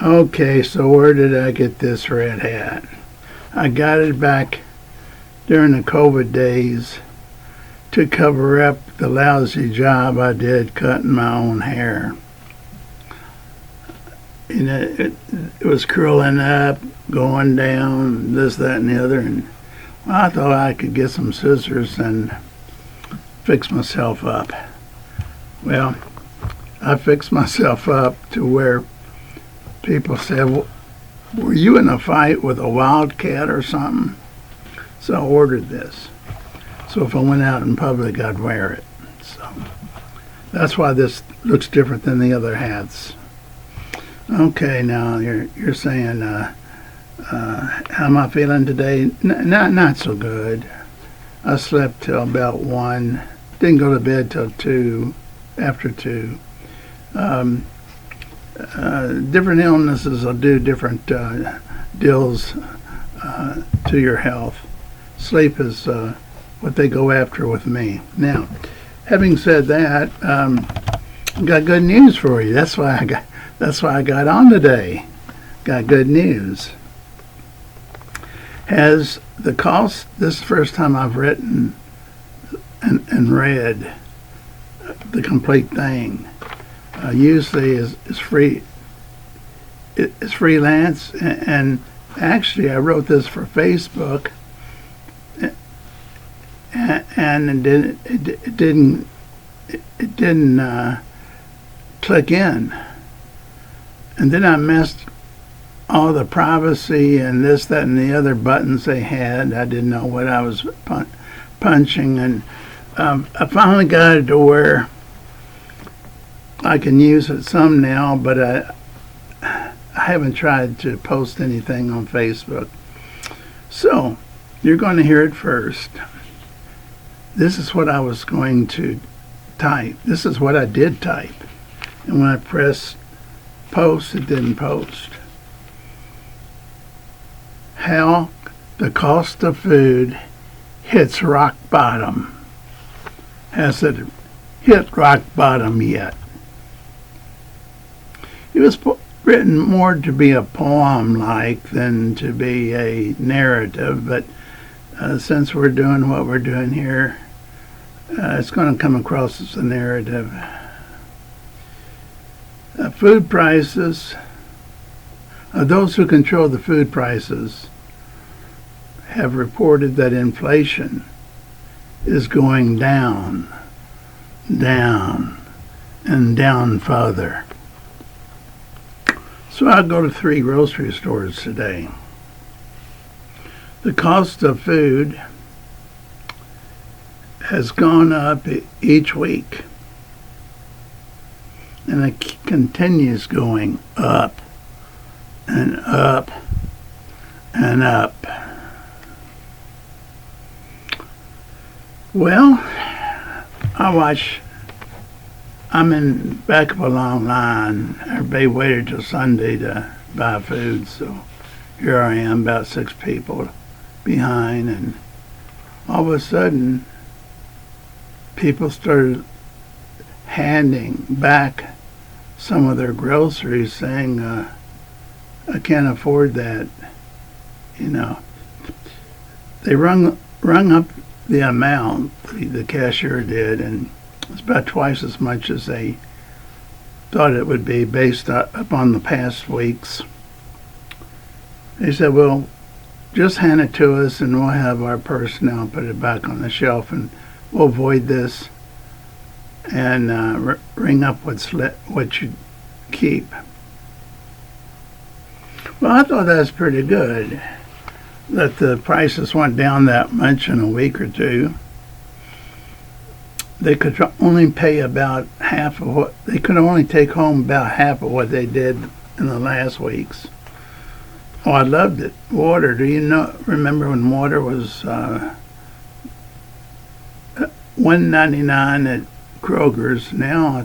Okay, so where did I get this red hat? I got it back during the COVID days to cover up the lousy job I did cutting my own hair. It was curling up, going down, this, that, and the other, and I thought I could get some scissors and fix myself up. Well, I fixed myself up to where people said, well, were you in a fight with a wildcat or something? So I ordered this. So if I went out in public, I'd wear it. So that's why this looks different than the other hats. Okay, now you're saying, how am I feeling today? Not so good. I slept till about 1. Didn't go to bed till 2, after 2. Different illnesses will do different deals to your health. Sleep is what they go after with me. Now, having said that, I got good news for you. That's why I got on today. Got good news. Has the cost? This is the first time I've written and read the complete thing. Usually is free. It's freelance, and actually I wrote this for Facebook, and it didn't click in, and then I messed all the privacy and this, that, and the other buttons they had. I didn't know what I was punching, and I finally got it to where I can use it some now, but I haven't tried to post anything on Facebook. So, you're going to hear it first. This is what I was going to type. This is what I did type. And when I pressed post, it didn't post. How the cost of food hits rock bottom. Has it hit rock bottom yet? It was written more to be a poem-like than to be a narrative, but since we're doing what we're doing here, it's going to come across as a narrative. Food prices, those who control the food prices have reported that inflation is going down, down, and down further. So I go to 3 grocery stores today. The cost of food has gone up each week, and it continues going up and up and up. Well, I'm in back of a long line. Everybody waited till Sunday to buy food, so here I am, about 6 people behind, and all of a sudden, people started handing back some of their groceries, saying, I can't afford that. They rung up the amount, the cashier did, and it's about twice as much as they thought it would be based upon the past weeks. They said, well, just hand it to us and we'll have our personnel put it back on the shelf, and we'll void this and ring up what you keep. Well, I thought that was pretty good, that the prices went down that much in a week or two. They could only pay about half of what they could only take home about half of what they did in the last weeks. Oh, I loved it. Water. Do you remember when water was $1.99 at Kroger's? Now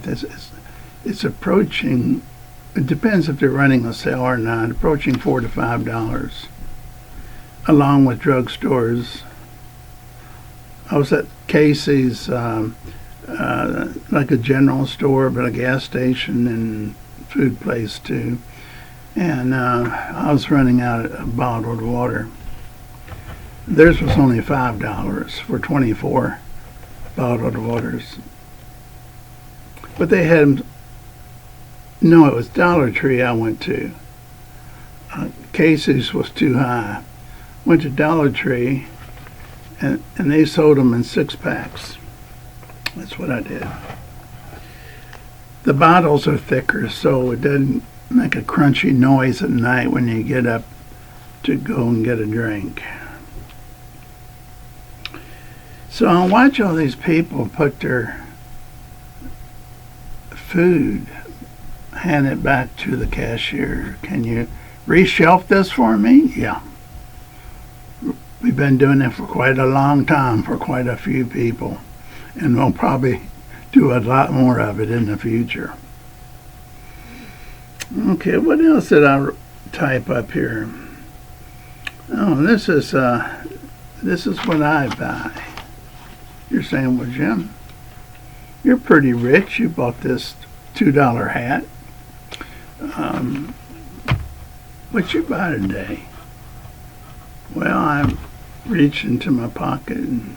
it's approaching. It depends if they're running a sale or not. Approaching $4 to $5, along with drugstores. I was at Casey's, like a general store, but a gas station and food place too. and I was running out of bottled water. Theirs was only $5 for 24 bottled waters. But they had, no, it was Dollar Tree I went to. Casey's was too high. Went to Dollar Tree, and they sold them in 6-packs. That's what I did. The bottles are thicker, so it doesn't make a crunchy noise at night when you get up to go and get a drink. So I watch all these people put their food, hand it back to the cashier. Can you reshelf this for me? Yeah. We've been doing it for quite a long time for quite a few people, and we'll probably do a lot more of it in the future. Okay, what else did I type up here? Oh, this is what I buy. You're saying, well, Jim, you're pretty rich. You bought this $2 hat. What you buy today? Well, I reached into my pocket and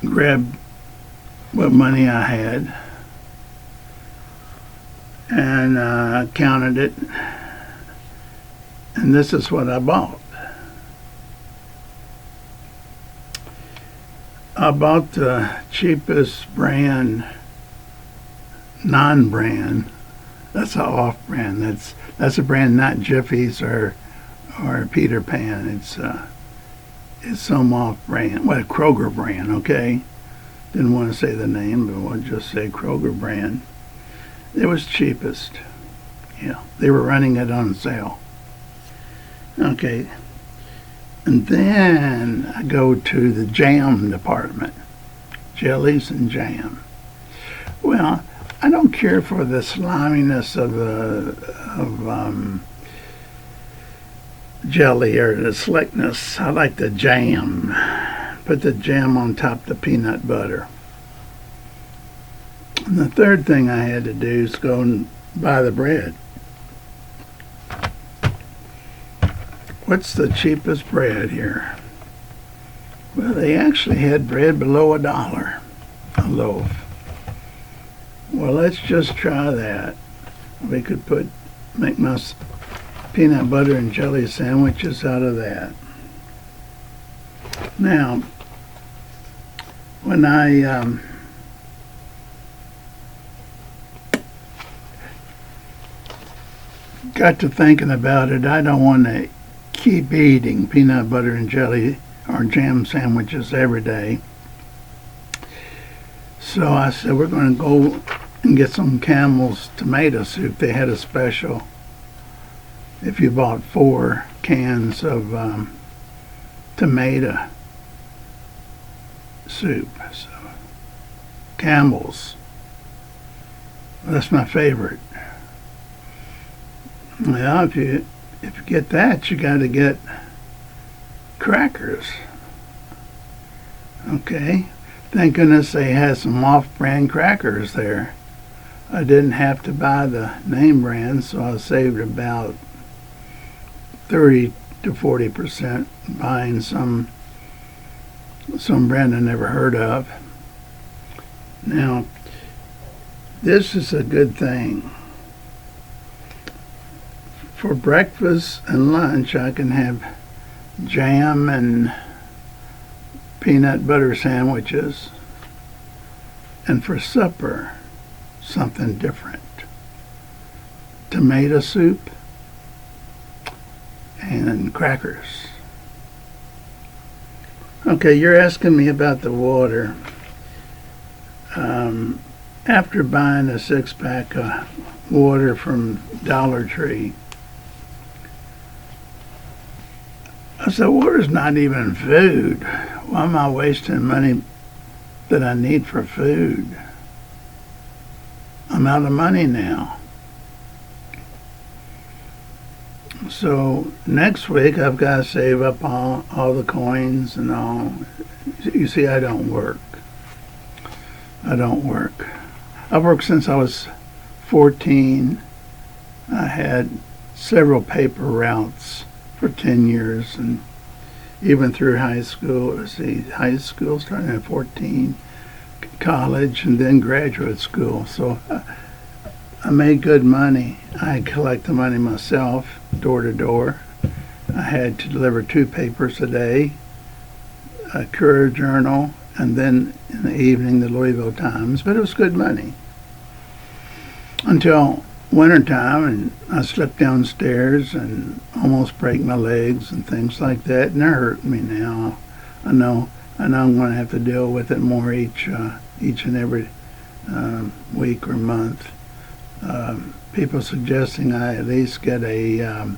grabbed what money I had and counted it, and this is what I bought. I bought the cheapest brand, non-brand. That's an off-brand. That's a brand not Jiffy's or Peter Pan. It's some off-brand. Well, Kroger brand. Okay. Didn't want to say the name, but we'll just say Kroger brand. It was cheapest. Yeah, they were running it on sale. Okay. And then I go to the jam department, jellies and jam. Well, I don't care for the sliminess of jelly or the slickness. I like the jam. Put the jam on top of the peanut butter. And the third thing I had to do is go and buy the bread. What's the cheapest bread here? Well, they actually had bread below $1 a loaf. Well, let's just try that. We could make my peanut butter and jelly sandwiches out of that. Now, when I got to thinking about it, I don't want to keep eating peanut butter and jelly or jam sandwiches every day. So I said, we're going to go and get some Campbell's tomato soup. They had a special if you bought 4 cans of tomato soup. So Campbell's. That's my favorite. Well, if you get that, you got to get crackers. Okay. Thank goodness they had some off-brand crackers there. I didn't have to buy the name brand, so I saved about 30 to 40% buying some brand I never heard of. Now, this is a good thing. For breakfast and lunch, I can have jam and peanut butter sandwiches. And for supper, something different. Tomato soup and crackers. Okay, you're asking me about the water. After buying a 6-pack of water from Dollar Tree, I said, water's not even food. Why am I wasting money that I need for food? I'm out of money now. So next week I've got to save up all the coins and all. You see, I don't work. I've worked since I was 14, I had several paper routes for 10 years, and even through high school. High school starting at 14, college, and then graduate school. So I made good money. I collect the money myself, door to door. I had to deliver 2 papers a day, a Courier Journal, and then in the evening the Louisville Times. But it was good money until wintertime, and I slipped downstairs and almost break my legs and things like that, and they're hurting me now. I know I'm going to have to deal with it more each and every week or month. People suggesting I at least get a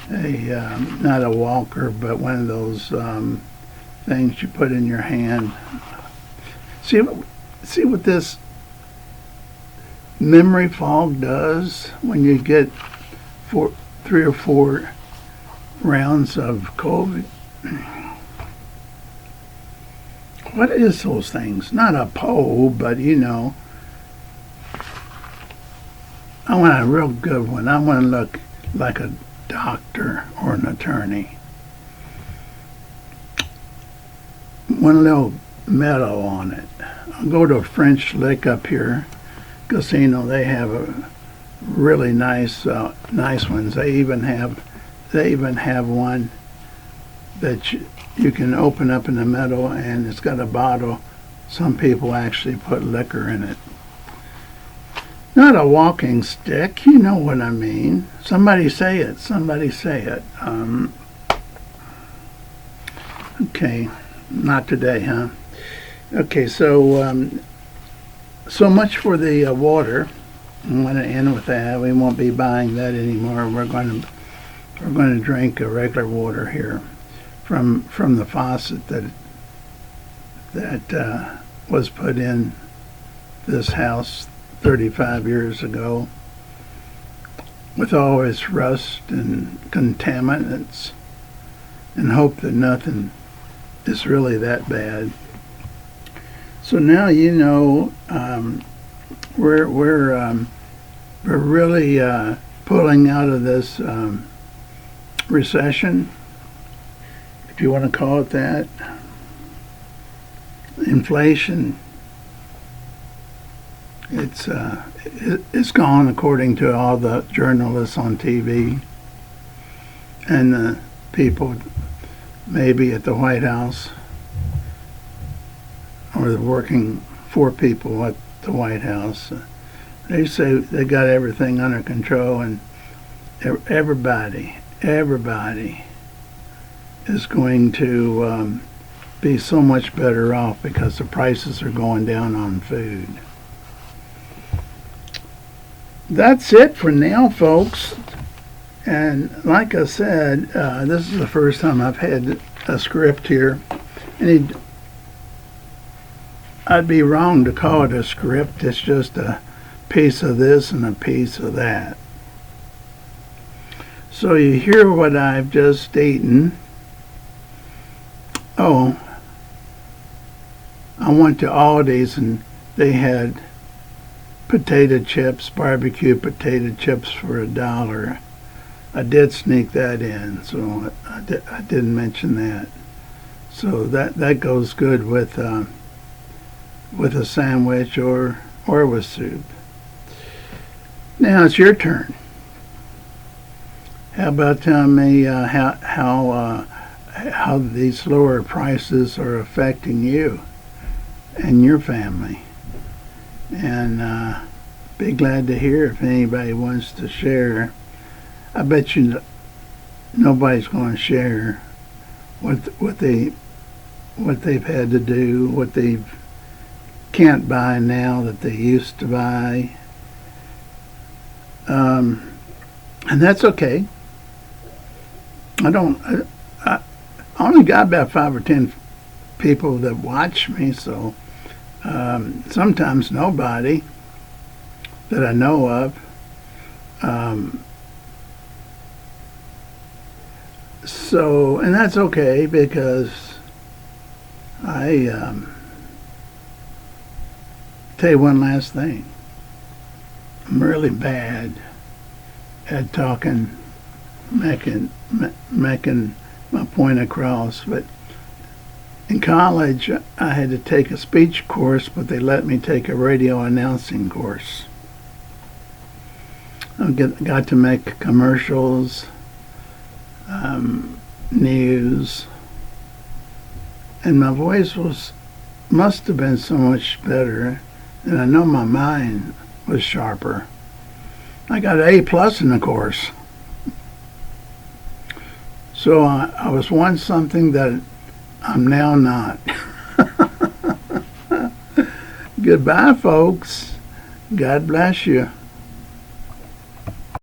not a walker, but one of those things you put in your hand. See what this memory fog does when you get 3 or 4 rounds of COVID. What is those things? Not a pole, but I want a real good one. I want to look like a doctor or an attorney. One little medal on it. I'll go to a French Lick up here casino. They have a really nice ones. They even have one that you can open up in the middle, and it's got a bottle. Some people actually put liquor in it. Not a walking stick, you know what I mean. Somebody say it. Okay, not today, huh? Okay, so much for the water. I'm going to end with that. We won't be buying that anymore. We're going to drink a regular water here from the faucet that was put in this house 35 years ago, with all its rust and contaminants, and hope that nothing is really that bad. So now we're really pulling out of this recession, if you want to call it that. Inflation, it's gone, according to all the journalists on TV and the people maybe at the White House, or the working for people at the White House. They say they got everything under control, and everybody is going to be so much better off because the prices are going down on food. That's it for now, folks. And like I said, this is the first time I've had a script here. And I'd be wrong to call it a script. It's just a piece of this and a piece of that. So you hear what I've just eaten. Oh, I went to Aldi's and they had potato chips, barbecue potato chips for $1. I did sneak that in, so I didn't mention that. So that goes good with a sandwich or with soup. Now it's your turn. How about telling me how these lower prices are affecting you and your family? And be glad to hear if anybody wants to share. I bet you nobody's going to share what they've had to do, what they can't buy now that they used to buy, and that's okay. I only got about 5 or 10 people that watch me, so sometimes nobody that I know of. So, and that's okay, because I tell you one last thing. I'm really bad at talking, making my point across. But in college, I had to take a speech course, but they let me take a radio announcing course. I got to make commercials, news, and my voice must have been so much better, and I know my mind was sharper. I got an A+ in the course. So I was once something that I'm now not. Goodbye, folks. God bless you.